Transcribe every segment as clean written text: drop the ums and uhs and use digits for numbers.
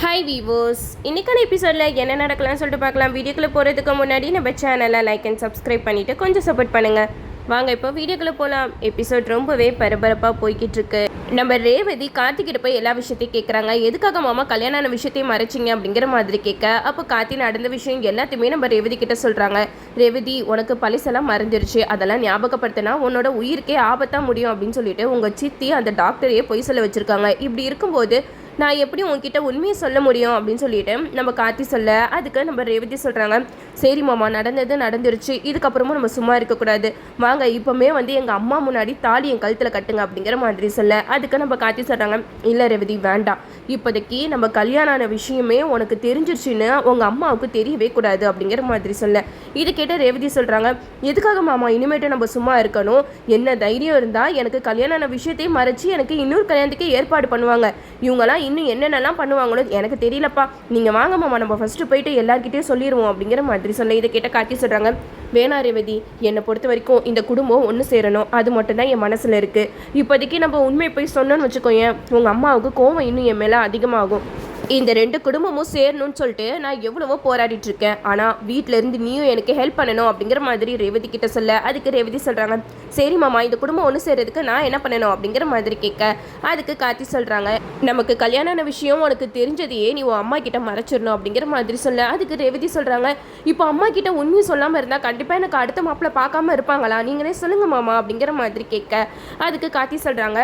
Hi viewers, இன்றைக்கான எபிசோடில் என்ன நடக்கலாம்னு சொல்லிட்டு பார்க்கலாம். வீடியோக்குள்ளே போகிறதுக்கு முன்னாடி நம்ம சேனலை லைக் அண்ட் சப்ஸ்கிரைப் பண்ணிவிட்டு கொஞ்சம் சப்போர்ட் பண்ணுங்கள். வாங்க இப்போ வீடியோக்குள்ளே போகலாம். எபிசோட் ரொம்பவே பரபரப்பாக போய்கிட்டு இருக்கு. நம்ம ரேவதி கார்த்திகிட்ட போய் எல்லா விஷயத்தையும் கேட்குறாங்க. எதுக்காக மாமா கல்யாணான விஷயத்தையும் மறைச்சிங்க அப்படிங்கிற மாதிரி கேட்க, அப்போ கார்த்தி நடந்த விஷயம் எல்லாத்தையுமே நம்ம ரேவதி கிட்ட சொல்கிறாங்க. ரேவதி, உனக்கு பழசெல்லாம் மறைஞ்சிருச்சு, அதெல்லாம் ஞாபகப்படுத்தினா உன்னோட உயிருக்கே ஆபத்தாக முடியும் அப்படின்னு சொல்லிட்டு உங்கள் சித்தி அந்த டாக்டரையே பொய் சொல்ல வச்சுருக்காங்க. இப்படி இருக்கும்போது நான் எப்படி உங்ககிட்ட உண்மையை சொல்ல முடியும் அப்படின்னு சொல்லிட்டு நம்ம கார்த்தி சொல்ல, அதுக்கு நம்ம ரேவதி சொல்கிறாங்க, சரி மாமா, நடந்தது நடந்துருச்சு, இதுக்கப்புறமும் நம்ம சும்மா இருக்கக்கூடாது, வாங்க இப்போமே எங்கள் அம்மா முன்னாடி தாலி என் கழுத்தில் கட்டுங்க அப்படிங்கிற மாதிரி சொல்ல, அதுக்கு நம்ம கார்த்தி சொல்கிறாங்க, இல்லை ரேவதி வேண்டாம், இப்போதைக்கு நம்ம கல்யாணம் ஆன விஷயமே உனக்கு தெரிஞ்சிருச்சுன்னு உங்கள் அம்மாவுக்கு தெரியவே கூடாது அப்படிங்கிற மாதிரி சொல்ல, இது கேட்ட ரேவதி சொல்கிறாங்க, எதுக்காக மாமா இனிமேட்டு நம்ம சும்மா இருக்கணும், என்ன தைரியம் இருந்தால் எனக்கு கல்யாணம் ஆன விஷயத்தையும் மறைச்சி எனக்கு இன்னொரு கல்யாணத்துக்கு ஏற்பாடு பண்ணுவாங்க, இவங்களாம் இன்னும் என்னென்னலாம் பண்ணுவாங்களோ எனக்கு தெரியலப்பா, நீங்கள் வாங்க மாமா நம்ம ஃபஸ்ட்டு போயிட்டு எல்லாருக்கிட்டையும் சொல்லிடுவோம் அப்படிங்கிற மாதிரி சொல்ல, இதை கேட்ட கார்த்தி சொல்கிறாங்க, வேணா ரேவதி, என்னை பொறுத்த வரைக்கும் இந்த குடும்பம் ஒன்று சேரணும், அது மட்டும்தான் என் மனசில் இருக்குது, இப்போதைக்கு நம்ம உண்மை போய் சொன்னோன்னு வச்சுக்கோயேன், உங்கள் அம்மாவுக்கு கோவம் இன்னும் என் மேலே அதிகமாகும், இந்த ரெண்டு குடும்பமும் சேரணும்னு சொல்லிட்டு நான் எவ்வளவோ போராடிட்டு இருக்கேன், ஆனால் வீட்டில இருந்து நீயும் எனக்கு ஹெல்ப் பண்ணணும் அப்படிங்கிற மாதிரி ரேவதி கிட்ட சொல்ல, அதுக்கு ரேவதி சொல்கிறாங்க, சரி மாமா, இந்த குடும்பம் ஒன்று சேர்றதுக்கு நான் என்ன பண்ணணும் அப்படிங்கிற மாதிரி கேட்க, அதுக்கு கார்த்தி சொல்கிறாங்க, நமக்கு கல்யாணமான விஷயம் உனக்கு தெரிஞ்சதையே நீ உன் அம்மா கிட்ட மறைச்சிடணும் அப்படிங்கிற மாதிரி சொல்ல, அதுக்கு ரேவதி சொல்கிறாங்க, இப்போ அம்மா கிட்ட உண்மையை சொல்லாமல் இருந்தால் கண்டிப்பாக எனக்கு அடுத்த மாப்பிள்ளை பார்க்காம இருப்பாங்களா, நீங்களே சொல்லுங்க மாமா அப்படிங்கிற மாதிரி கேட்க, அதுக்கு கார்த்தி சொல்கிறாங்க,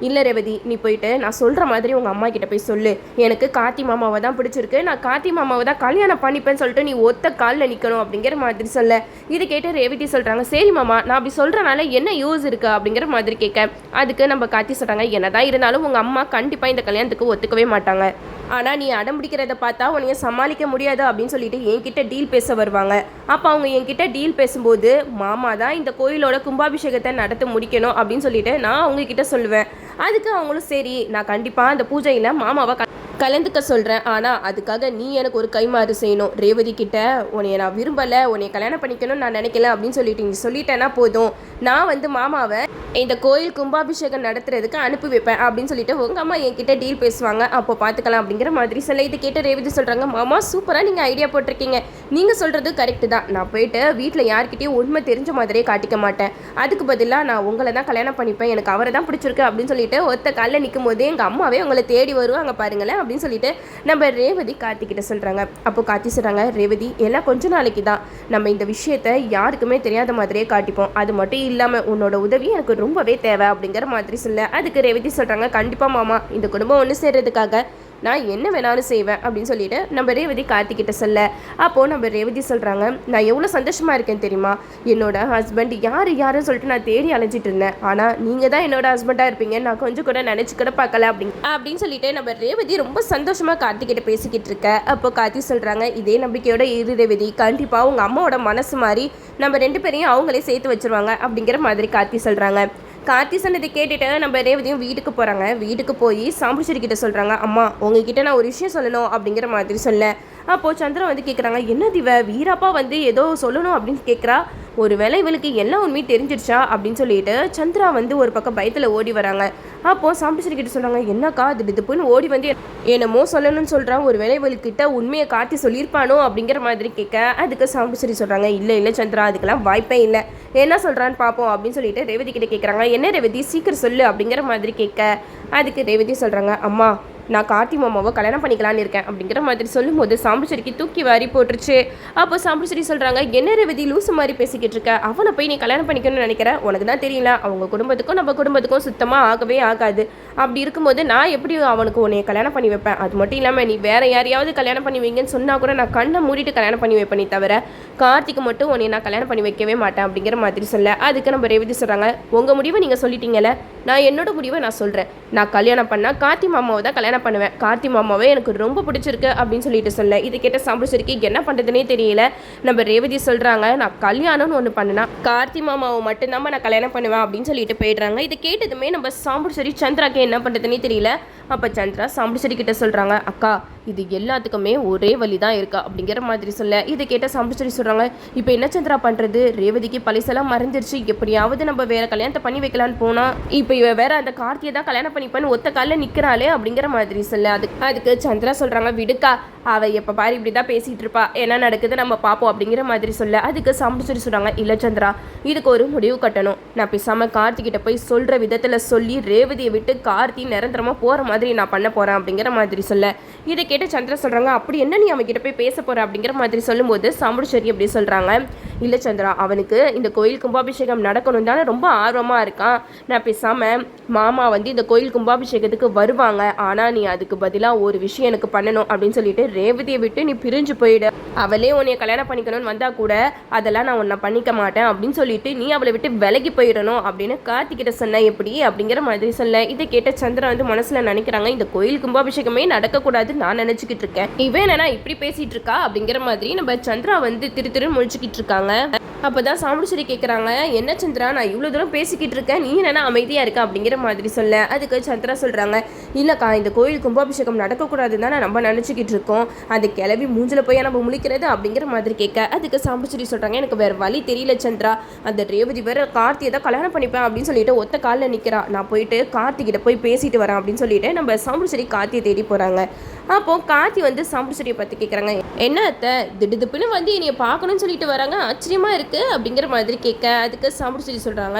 இல்லை ரேவதி, நீ போயிட்டு நான் சொல்கிற மாதிரி உங்கள் அம்மா கிட்ட போய் சொல்லு, எனக்கு கார்த்தி மாமாவை தான் பிடிச்சிருக்கு, நான் கார்த்தி மாமாவை தான் கல்யாணம் பண்ணிப்பேன்னு சொல்லிட்டு நீ ஒத்த காலில் நிற்கணும் அப்படிங்கிற மாதிரி சொல்ல, இது கேட்டு ரேவதி சொல்கிறாங்க, சரி மாமா, நான் அப்படி சொல்கிறனால என்ன யூஸ் இருக்கா அப்படிங்கிற மாதிரி கேட்க, அதுக்கு நம்ம கார்த்தி சொல்கிறாங்க, என்னதான் இருந்தாலும் உங்கள் அம்மா கண்டிப்பாக இந்த கல்யாணத்துக்கு ஒத்துக்கவே மாட்டாங்க, ஆனால் நீ அடம் பிடிக்கிறத பார்த்தா உன்னைய சமாளிக்க முடியாது அப்படின்னு சொல்லிட்டு என்கிட்ட டீல் பேச வருவாங்க, அப்போ அவங்க என்கிட்ட டீல் பேசும்போது மாமா தான் இந்த கோயிலோட கும்பாபிஷேகத்தை நடத்த முடிக்கணும் அப்படின்னு சொல்லிட்டு நான் அவங்கக்கிட்ட சொல்லுவேன், அதுக்கு அவங்களும் சரி, நான் கண்டிப்பாக அந்த பூஜையில் மாமாவை கலந்துக்க சொல்கிறேன், ஆனால் அதுக்காக நீ எனக்கு ஒரு கைமாறு செய்யணும், ரேவதி கிட்ட உன்னைய நான் விரும்பலை, உன்னைய கல்யாணம் பண்ணிக்கணும்னு நான் நினைக்கல அப்படின்னு சொல்லிட்டு நீ சொல்லிட்டேன்னா போதும், நான் மாமாவை இந்த கோயில் கும்பாபிஷேகம் நடத்துறதுக்கு அனுப்பி வைப்பேன் அப்படின்னு சொல்லிட்டு உங்கள் அம்மா என்கிட்ட டீல் பேசுவாங்க, அப்போ பார்த்துக்கலாம் அப்படிங்கிற மாதிரி சொல்ல, இது கேட்டு ரேவதி சொல்கிறாங்க, மாமா சூப்பராக நீங்கள் ஐடியா போட்டிருக்கீங்க, நீங்கள் சொல்கிறது கரெக்டு தான், நான் போயிட்டு வீட்டில் யார்கிட்டையும் உண்மை தெரிஞ்ச மாதிரியே காட்டிக்க மாட்டேன், அதுக்கு பதிலாக நான் உங்களை தான் கல்யாணம் பண்ணிப்பேன், எனக்கு அவரை தான் பிடிச்சிருக்கு அப்படின்னு சொல்லிட்டு ஒத்த காலில் நிற்கும் போதே எங்கள் அம்மாவே உங்களை தேடி வருவாங்க பாருங்களேன் அப்படின்னு சொல்லிட்டு நம்ம ரேவதி கார்த்திகிட்ட சொல்கிறாங்க. அப்போ கார்த்தி சொல்கிறாங்க, ரேவதி எல்லாம் கொஞ்ச நாளைக்கு தான், நம்ம இந்த விஷயத்தை யாருக்குமே தெரியாத மாதிரியே காட்டிப்போம், அது மட்டும் இல்லாமல் உன்னோட உதவி எனக்கு ரொம்பவே தேவை அப்படிங்கிற மாதிரி சொல்ல, அதுக்கு ரேவதி சொல்கிறாங்க, கண்டிப்பாக மாமா, இந்த குடும்பம் ஒன்று சேர்றதுக்காக நான் என்ன வேணாலும் செய்வேன் அப்படின்னு சொல்லிட்டு நம்ம ரேவதி கார்த்திகிட்ட சொல்ல, அப்போது நம்ம ரேவதி சொல்கிறாங்க, நான் எவ்வளோ சந்தோஷமாக இருக்கேன் தெரியுமா, என்னோட ஹஸ்பண்ட் யாருன்னு சொல்லிட்டு நான் தேடி அலைஞ்சிட்டு இருந்தேன், ஆனால் நீங்கள் தான் என்னோட ஹஸ்பண்டாக இருப்பீங்க நான் கொஞ்சம் கூட நினச்சி கூட பார்க்கல அப்படின்னு சொல்லிட்டு நம்ம ரேவதி ரொம்ப சந்தோஷமாக கார்த்திகிட்ட பேசிக்கிட்டு இருக்க, அப்போ கார்த்தி சொல்கிறாங்க, இதே நம்பிக்கையோட இரு ரேவதி, கண்டிப்பாக உங்கள் அம்மாவோட மனசு மாதிரி நம்ம ரெண்டு பேரையும் அவங்களே சேர்த்து வச்சுருவாங்க அப்படிங்கிற மாதிரி கார்த்தி சொல்கிறாங்க. கார்த்தி சொன்னதை கேட்டுட்டு நம்ம ரேவதியும் வீட்டுக்கு போகிறாங்க. வீட்டுக்கு போய் சாம்புச்சேரி கிட்ட சொல்கிறாங்க, அம்மா உங்ககிட்ட நான் ஒரு விஷயம் சொல்லணும் அப்படிங்கிற மாதிரி சொல்ல, அப்போது சந்திரா கேட்குறாங்க, என்ன திவ வீராப்பா ஏதோ சொல்லணும் அப்படின்னு கேட்குறா, ஒரு வேளை இவளுக்கு எல்லாம் உண்மையும் தெரிஞ்சிருச்சா அப்படின்னு சொல்லிட்டு சந்திரா ஒரு பக்கம் பயத்தில் ஓடி வராங்க. அப்போது சாம்புச்சேரி கிட்ட சொல்கிறாங்க, என்னக்கா திடுப்புன்னு ஓடி என்னமோ சொல்லணும்னு சொல்கிறான், ஒரு வேளை இவளுக்கிட்ட உண்மையை காட்டி சொல்லியிருப்பானோ அப்படிங்கிற மாதிரி கேட்க, அதுக்கு சாம்புச்சேரி சொல்கிறாங்க, இல்லை சந்திரா, அதுக்கெல்லாம் வாய்ப்பே இல்லை, என்ன சொல்கிறான்னு பார்ப்போம் அப்படின்னு சொல்லிட்டு ரேவதி கிட்ட கேட்குறாங்க, என்ன ரேவதி சீக்கிரம் சொல்லு அப்படிங்கிற மாதிரி கேட்க, அதுக்கு ரேவதி சொல்கிறாங்க, அம்மா நான் கார்த்தி மாமாவை கல்யாணம் பண்ணிக்கலான்னு இருக்கேன் அப்படிங்கிற மாதிரி சொல்லும்போது சாம்புச்சேரிக்கு தூக்கி வாரி போட்டுருச்சு. அப்போ சாம்புச்சேரி சொல்கிறாங்க, என்ன ரேவதி லூசு மாதிரி பேசிக்கிட்டு இருக்க, அவனை போய் நீ கல்யாணம் பண்ணிக்கணும்னு நினைக்கிறேன், உனக்கு தான் தெரியல அவங்க குடும்பத்துக்கும் நம்ம குடும்பத்துக்கும் சுத்தமாக ஆகவே ஆகாது, அப்படி இருக்கும்போது நான் எப்படி அவனுக்கு உன்னைய கல்யாணம் பண்ணி வைப்பேன், அது மட்டும் இல்லாமல் நீ வேற யாரையாவது கல்யாணம் பண்ணி வைங்கன்னு சொன்னால் கூட நான் கண்ணை மூடிட்டு கல்யாணம் பண்ணி வைப்பேனே தவிர கார்த்திக்கு மட்டும் உன்னை நான் கல்யாணம் பண்ணி வைக்கவே மாட்டேன் அப்படிங்கிற மாதிரி சொல்ல, அதுக்கு நம்ம ரேவதி சொல்கிறாங்க, உங்கள் முடிவை நீங்கள் சொல்லிட்டீங்கல்ல, நான் என்னோட முடிவை நான் சொல்கிறேன், நான் கல்யாணம் பண்ணால் கார்த்தி மாமாவை தான் கல்யாணம் பண்ணுவேன், கார்த்தி மாமாவே எனக்கு ரொம்ப பிடிச்சிருக்கு அப்படின்னு சொல்லிட்டு சொல்ல, இது கேட்ட சாம்புச்சேரிக்கு என்ன பண்ணுறதுனே தெரியல. நம்ம ரேவதி சொல்கிறாங்க, நான் கல்யாணம்னு ஒன்று பண்ணினா கார்த்தி மாமாவை மட்டும்தான் நான் கல்யாணம் பண்ணுவேன் அப்படின்னு சொல்லிட்டு போயிடுறாங்க. இதை கேட்டதுமே நம்ம சாம்புச்சேரி சந்திராக்கு என்ன பண்ணுறதுனே தெரியல. அப்போ சந்திரா சாம்புச்சேரி கிட்ட சொல்கிறாங்க, அக்கா இது எல்லாத்துக்குமே ஒரே வழி தான் இருக்கா அப்படிங்கிற மாதிரி சொல்ல இதை கேட்ட சாம்பிச்சரி சொல்கிறாங்க, இப்போ என்ன சந்திரா பண்ணுறது, ரேவதிக்கு பழசெல்லாம் மறந்துருச்சு, எப்படியாவது நம்ம வேற கல்யாணத்தை பண்ணி வைக்கலான்னு போனால் இப்போ இவ வேற அந்த கார்த்தியை தான் கல்யாணம் பண்ணிப்பேன்னு ஒத்த காலில் நிற்கிறாளே அப்படிங்கிற மாதிரி சொல்ல அதுக்கு சந்திரா சொல்கிறாங்க, விடுக்கா அவள் எப்போ பாரு இப்படி தான் பேசிகிட்டு இருப்பா, என்ன நடக்குது நம்ம பார்ப்போம் அப்படிங்கிற மாதிரி சொல்ல அதுக்கு சாம்பிச்சரி சொல்கிறாங்க, இல்லை சந்திரா இதுக்கு ஒரு முடிவு கட்டணும், நான் பேசாமல் கார்த்திகிட்ட போய் சொல்கிற விதத்தில் சொல்லி ரேவதியை விட்டு கார்த்தி நிரந்தரமாக போகிற மாதிரி நான் பண்ண போகிறேன் அப்படிங்கிற மாதிரி சொல்ல இதை கேட்டு சந்திரா சொல்கிறாங்க, அப்படி என்ன நீ அவன்கிட்ட போய் பேச போகிற அப்படிங்கிற மாதிரி சொல்லும்போது சாம்பிச்சரி அப்படி சொல்கிறாங்க, இல்லை சந்திரா அவனுக்கு இந்த கோயில் கும்பாபிஷேகம் நடக்கணும் தானே ரொம்ப ஆர்வமாக இருக்கான், நான் பேசாமல் மாமா வந்து இந்த கோயில் கும்பாபிஷேகத்துக்கு வருவாங்க, ஆனால் நீ அதுக்கு பதிலாக ஒரு விஷயம் எனக்கு பண்ணணும் அப்படின்னு சொல்லிட்டு ரேவதியை விட்டு நீ பிரிஞ்சு போயிடு, அவளே உன்னைய கல்யாணம் பண்ணிக்கணும்னு வந்தால் கூட அதெல்லாம் நான் உன்னை பண்ணிக்க மாட்டேன் அப்படின்னு சொல்லிட்டு நீ அவளை விட்டு விலகி போயிடணும் அப்படின்னு கார்த்திகிட்ட சொன்ன எப்படி அப்படிங்கிற மாதிரி சொல்ல இதை கேட்ட சந்திரா வந்து மனசில் நினைக்கிறாங்க, இந்த கோயில் கும்பாபிஷேகமே நடக்கக்கூடாது நான் நினச்சிக்கிட்டு இருக்கேன், இவன் என்னன்னா இப்படி பேசிகிட்டு இருக்கா அப்படிங்கிற மாதிரி நம்ம சந்திரா வந்து திரு முழிச்சுக்கிட்டு இருக்காங்க. அப்போதான் சாம்பிச்சரி கேட்குறாங்க, என்ன சந்திரா நான் இவ்வளோ தூரம் பேசிக்கிட்டு இருக்கேன், நீ என்னன்னா அமைதியாக இருக்கா அப்படிங்கிற மாதிரி சொல்ல அதுக்கு சந்திரா சொல்கிறாங்க, இல்லைக்கா இந்த கோயில் கும்பாபிஷேகம் நடக்கக்கூடாதுன்னு தான் நம்ம நினச்சிக்கிட்டு இருக்கோம், அந்த கிளவி மூஞ்சில் போய் நம்ம முழிக்கிறது அப்படிங்கிற மாதிரி கேட்க அதுக்கு சாம்பிச்சரி சொல்கிறாங்க, எனக்கு வேறு வழி தெரியல சந்திரா, அந்த ரேவதி வேற கார்த்தியை தான் கல்யாணம் பண்ணிப்பேன் அப்படின்னு சொல்லிட்டு ஒத்த காலில் நிற்கிறா, நான் போயிட்டு கார்த்திகிட்ட போய் பேசிட்டு வரேன் அப்படின்னு சொல்லிட்டு நம்ம சாம்பிச்சரி கார்த்தியை தேடி போகிறாங்க. அப்போது கார்த்தி வந்து சாம்பிச்சரியை பற்றி கேட்குறாங்க, என்ன அத்தை திடுப்புன்னு வந்து என்னைய பார்க்கணும்னு சொல்லிட்டு வராங்க, ஆச்சரியமாக இருக்குது அப்படிங்கிற மாதிரி கேட்க அதுக்கு சாம்பிச்சரி சொல்கிறாங்க,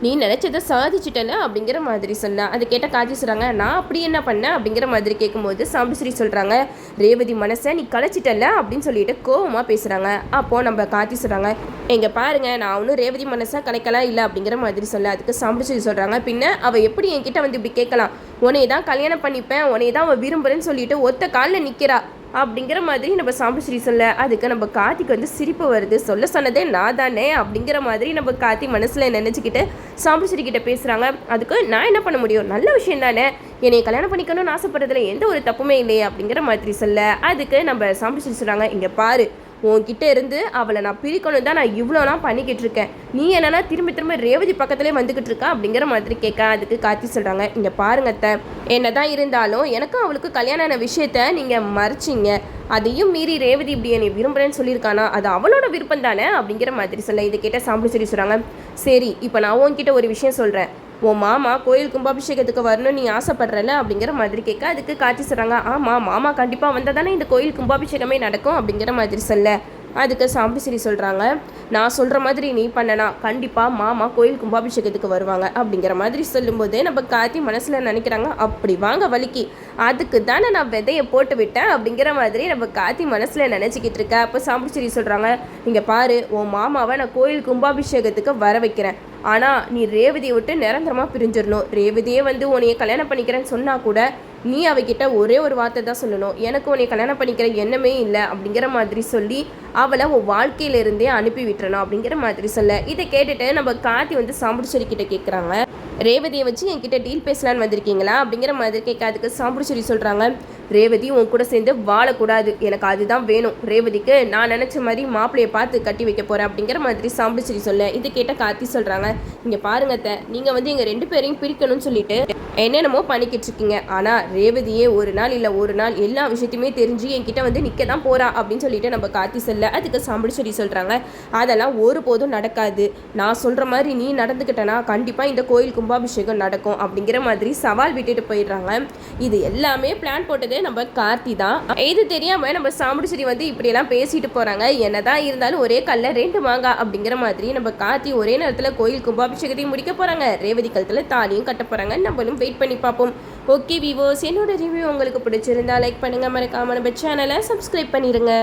நீ நினச்சதை சாதிச்சிட்டல அப்படிங்கிற மாதிரி சொன்ன அது கேட்ட கார்த்தி சொல்கிறாங்க, நான் அப்படி என்ன பண்ணேன் அப்படிங்கிற மாதிரி கேட்கும்போது சாம்பிச்சரி சொல்கிறாங்க, ரேவதி மனசை நீ கலைச்சிட்டல அப்படின்னு சொல்லிட்டு கோவமாக பேசுகிறாங்க. அப்போது நம்ம கார்த்தி சொல்கிறாங்க, எங்க பாருங்க நான் ஒன்றும் ரேவதி மனசை கலைக்கலாம் இல்லை அப்படிங்கிற மாதிரி சொல்ல அதுக்கு சாம்பிச்சரி சொல்கிறாங்க, பின்ன அவள் எப்படி என்கிட்ட வந்து இப்படி கேட்கலாம், உன்னையை தான் கல்யாணம் பண்ணிப்பேன், உன்னையை தான் அவள் விரும்புகிறேன்னு சொல்லிட்டு ஒத்த காலில் நிற்கிறா அப்படிங்கிற மாதிரி நம்ம சாம்பிச்சரி சொல்ல அதுக்கு நம்ம கார்த்திக்கு வந்து சிரிப்பு வருது, சொல்ல சொன்னதே நான் தானே அப்படிங்கிற மாதிரி நம்ம கார்த்தி மனசில் நினச்சிக்கிட்டு சாம்பிச்சரி கிட்ட பேசுகிறாங்க. அதுக்கு நான் என்ன பண்ண முடியும், நல்ல விஷயம் தானே, என்னை கல்யாணம் பண்ணிக்கணும்னு ஆசைப்படுறதுல எந்த ஒரு தப்புமே இல்லையே அப்படிங்கிற மாதிரி சொல்ல அதுக்கு நம்ம சாம்பிச்சரி சொல்கிறாங்க, இங்கே பாரு உன்கிட்ட இருந்து அவளை நான் பிரிக்கணும் தான் நான் இவ்வளோலாம் பண்ணிக்கிட்டு இருக்கேன், நீ என்னன்னா திரும்ப ரேவதி பக்கத்துலேயே வந்துக்கிட்டு இருக்கா அப்படிங்கிற மாதிரி கேட்க அதுக்கு கார்த்தி சொல்கிறாங்க, இங்கே பாருங்கத்த என்ன தான் இருந்தாலும் எனக்கும் அவளுக்கு கல்யாணம் ஆன விஷயத்த நீங்கள் மறைச்சிங்க, அதையும் மீறி ரேவதி இப்படி என்னை விரும்புகிறேன்னு சொல்லியிருக்கானா அது அவளோட விருப்பம் தானே அப்படிங்கிற மாதிரி சொல்ல இதை கேட்ட சாம்பிச்சரி சொல்கிறாங்க, சரி இப்போ நான் உன்கிட்ட ஒரு விஷயம் சொல்கிறேன், உன் மாமா கோயில் கும்பாபிஷேகத்துக்கு வரணும்னு நீ ஆசைப்படுறல அப்படிங்கிற மாதிரி கேட்க அதுக்கு காட்சி சொல்கிறாங்க, ஆமாம் மாமா கண்டிப்பாக வந்தால் தானே இந்த கோயில் கும்பாபிஷேகமே நடக்கும் அப்படிங்கிற மாதிரி சொல்ல அதுக்கு சாம்பிச்சரி சொல்கிறாங்க, நான் சொல்கிற மாதிரி நீ பண்ணனா கண்டிப்பாக மாமா கோயில் கும்பாபிஷேகத்துக்கு வருவாங்க அப்படிங்கிற மாதிரி சொல்லும்போது நம்ம கார்த்தி மனசில் நினைக்கிறாங்க, அப்படி வாங்க வலிக்கு அதுக்கு தானே நான் விதையை போட்டு விட்டேன் அப்படிங்கிற மாதிரி நம்ம கார்த்தி மனசில் நினச்சிக்கிட்டு இருக்கேன். அப்போ சாம்பிச்சரி சொல்கிறாங்க, இங்கே பாரு உன் மாமாவை நான் கோயில் கும்பாபிஷேகத்துக்கு வர வைக்கிறேன், ஆனால் நீ ரேவதியை விட்டு நிரந்தரமாக பிரிஞ்சிடணும், ரேவதியே வந்து உன்னைய கல்யாணம் பண்ணிக்கிறேன்னு சொன்னால் கூட நீ அவகிட்ட ஒரே ஒரு வார்த்தை தான் சொல்லணும், எனக்கு உன்னை கல்யாணம் பண்ணிக்கிற எண்ணமே இல்லை அப்படிங்கிற மாதிரி சொல்லி அவளை உன் வாழ்க்கையிலிருந்தே அனுப்பி விட்டுறணும் அப்படிங்கிற மாதிரி சொல்ல இதை கேட்டுட்டு நம்ம கார்த்தி வந்து சாம்பிச்சரி கிட்ட கேட்குறாங்க, ரேவதியை வச்சு என்கிட்ட டீல் பேசலான்னு வந்திருக்கீங்களா அப்படிங்கிற மாதிரி கேட்க அதுக்கு சாம்பிச்சரி சொல்கிறாங்க, ரேவதி உன் கூட சேர்ந்து வாழக்கூடாது, எனக்கு அதுதான் வேணும், ரேவதிக்கு நான் நினச்ச மாதிரி மாப்பிள்ளையை பார்த்து கட்டி வைக்க போகிறேன் அப்படிங்கிற மாதிரி சாம்பிச்சரி சொல்ல இது கேட்ட கார்த்தி சொல்கிறாங்க, இங்கே பாருங்கத்த நீங்கள் வந்து எங்கள் 2 பேரையும் பிரிக்கணும்னு சொல்லிட்டு என்னென்னமோ பண்ணிக்கிட்டு இருக்கீங்க, ஆனால் ரேவதியே ஒரு நாள் இல்லை ஒரு நாள் எல்லா விஷயத்தையுமே தெரிஞ்சு என்கிட்ட வந்து நிற்க தான் போகிறா அப்படின்னு சொல்லிட்டு நம்ம கார்த்தி சொல்ல அதுக்கு சாம்பிச்சரி சொல்கிறாங்க, அதெல்லாம் ஒருபோதும் நடக்காது, நான் சொல்கிற மாதிரி நீ நடந்துக்கிட்டனா கண்டிப்பாக இந்த கோயில் கும்பாபிஷேகம் நடக்கும் அப்படிங்கிற மாதிரி சவால் விட்டுட்டு போயிடுறாங்க. இது எல்லாமே பிளான் போட்டது நம்ம கார்த்தி தான், இது தெரியாமல் நம்ம சாம்பிச்சரி வந்து இப்படியெல்லாம் பேசிட்டு போகிறாங்க, என்னதான் இருந்தாலும் ஒரே கல்ல 2 மாங்காய் அப்படிங்கிற மாதிரி நம்ம கார்த்தி ஒரே நேரத்தில் கோயில் கும்பாபிஷேகத்தையும் முடிக்க போகிறாங்க, ரேவதி கழுத்தில் தாலியும் கட்ட போகிறாங்க, நம்மளும் வெயிட் பண்ணி பார்ப்போம். ஓகே விவோஸ், என்னோட ரிவ்யூ உங்களுக்கு பிடிச்சிருந்தா லைக் பண்ணுங்கள், மறக்காம நம்ம சேனலை சப்ஸ்கிரைப் பண்ணிடுங்க.